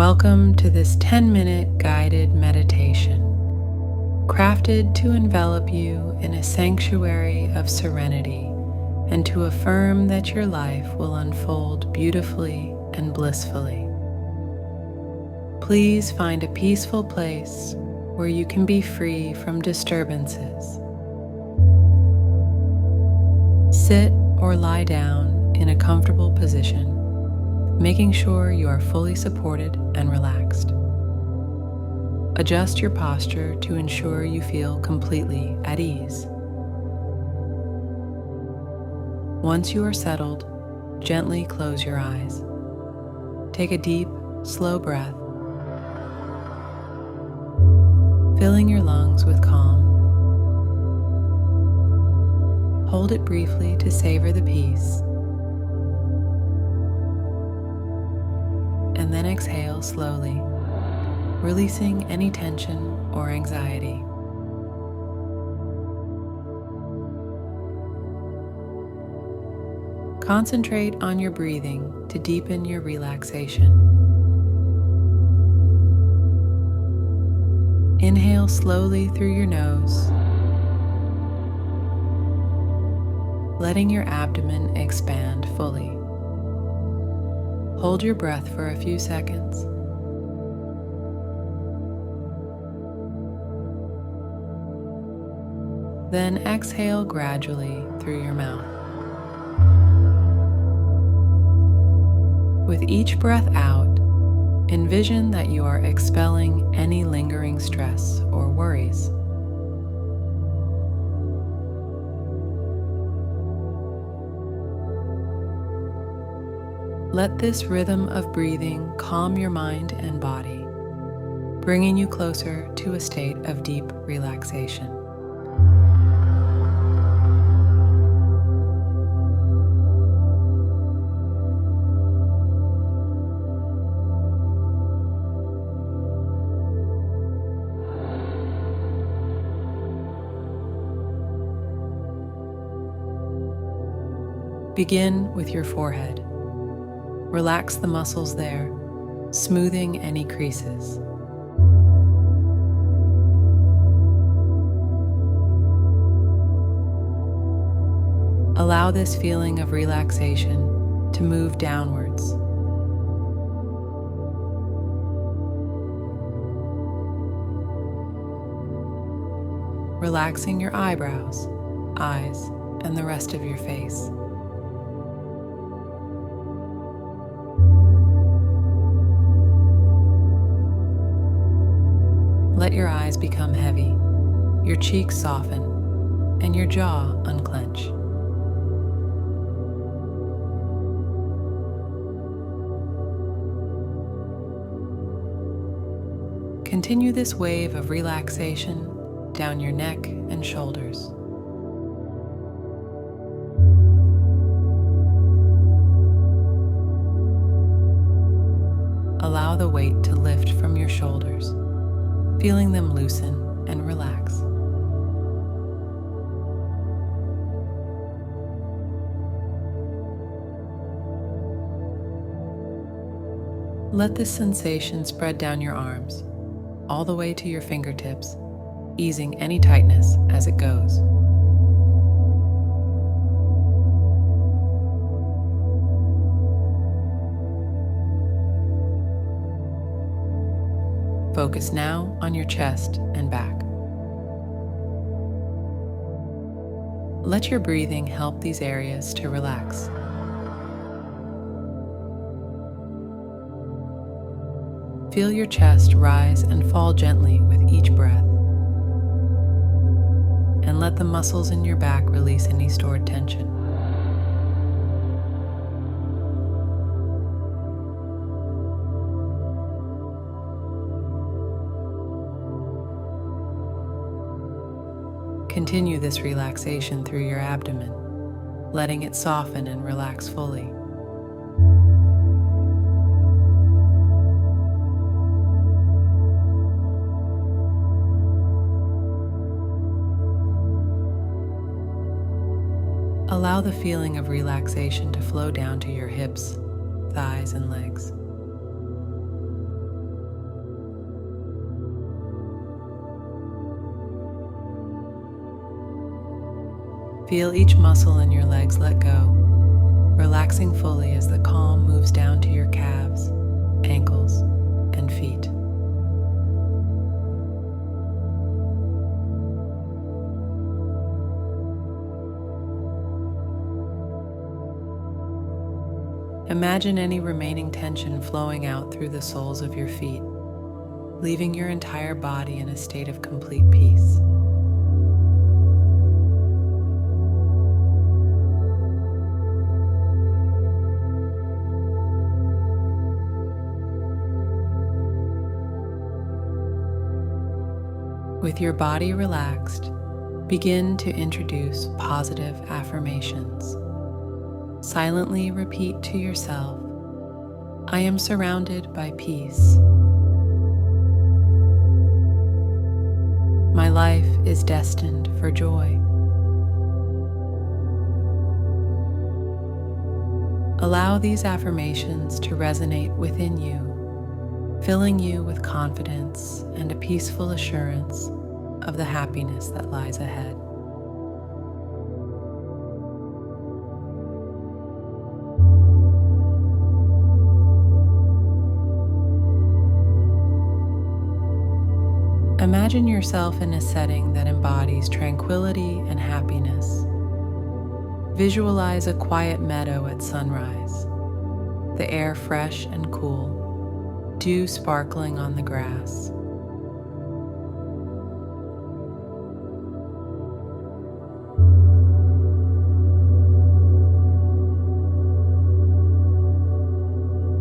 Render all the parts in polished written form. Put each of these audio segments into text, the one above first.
Welcome to this 10-minute guided meditation, crafted to envelop you in a sanctuary of serenity and to affirm that your life will unfold beautifully and blissfully. Please find a peaceful place where you can be free from disturbances. Sit or lie down in a comfortable position, making sure you are fully supported and relaxed. Adjust your posture to ensure you feel completely at ease. Once you are settled, gently close your eyes. Take a deep, slow breath, filling your lungs with calm. Hold it briefly to savor the peace, and then exhale slowly, releasing any tension or anxiety. Concentrate on your breathing to deepen your relaxation. Inhale slowly through your nose, letting your abdomen expand fully. Hold your breath for a few seconds. Then exhale gradually through your mouth. With each breath out, envision that you are expelling any lingering stress or worries. Let this rhythm of breathing calm your mind and body, bringing you closer to a state of deep relaxation. Begin with your forehead. Relax the muscles there, smoothing any creases. Allow this feeling of relaxation to move downwards. Relaxing your eyebrows, eyes, and the rest of your face. Let your eyes become heavy, your cheeks soften, and your jaw unclench. Continue this wave of relaxation down your neck and shoulders. Allow the weight to lift from your shoulders, feeling them loosen and relax. Let this sensation spread down your arms, all the way to your fingertips, easing any tightness as it goes. Focus now on your chest and back. Let your breathing help these areas to relax. Feel your chest rise and fall gently with each breath. And let the muscles in your back release any stored tension. Continue this relaxation through your abdomen, letting it soften and relax fully. Allow the feeling of relaxation to flow down to your hips, thighs, and legs. Feel each muscle in your legs let go, relaxing fully as the calm moves down to your calves, ankles, and feet. Imagine any remaining tension flowing out through the soles of your feet, leaving your entire body in a state of complete peace. With your body relaxed, begin to introduce positive affirmations. Silently repeat to yourself, "I am surrounded by peace. My life is destined for joy." Allow these affirmations to resonate within you, filling you with confidence and a peaceful assurance of the happiness that lies ahead. Imagine yourself in a setting that embodies tranquility and happiness. Visualize a quiet meadow at sunrise, the air fresh and cool, dew sparkling on the grass.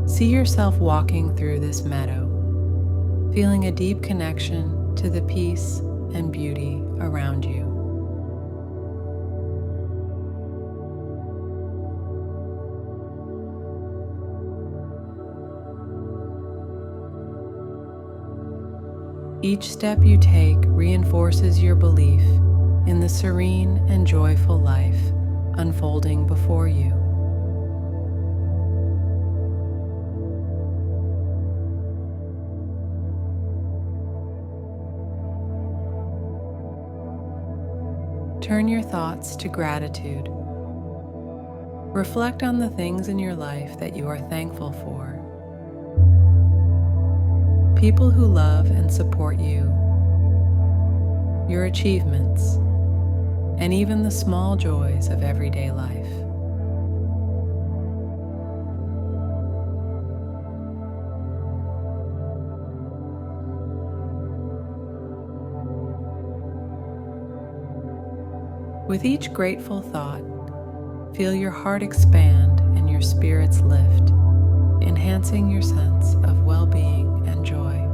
See yourself walking through this meadow, feeling a deep connection to the peace and beauty around you. Each step you take reinforces your belief in the serene and joyful life unfolding before you. Turn your thoughts to gratitude. Reflect on the things in your life that you are thankful for. People who love and support you, your achievements, and even the small joys of everyday life. With each grateful thought, feel your heart expand and your spirits lift, enhancing your sense of well-being and joy.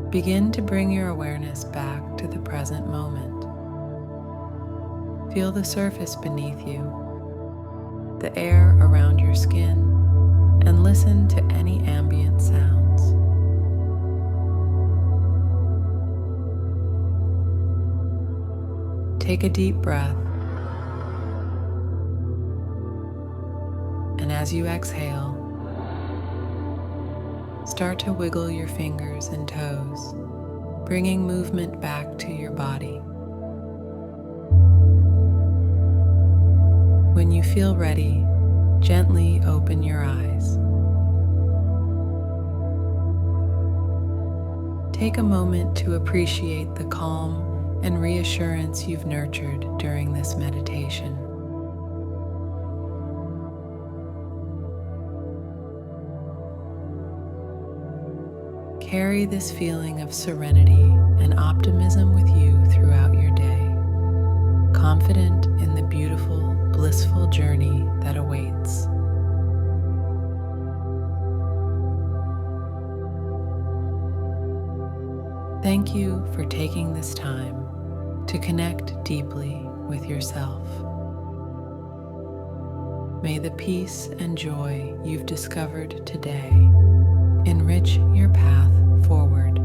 Begin to bring your awareness back to the present moment. Feel the surface beneath you, the air around your skin, and listen to any ambient sounds. Take a deep breath, and as you exhale, start to wiggle your fingers and toes, bringing movement back to your body. When you feel ready, gently open your eyes. Take a moment to appreciate the calm and reassurance you've nurtured during this meditation. Carry this feeling of serenity and optimism with you throughout your day, confident in the beautiful, blissful journey that awaits. Thank you for taking this time to connect deeply with yourself. May the peace and joy you've discovered today enrich your path forward.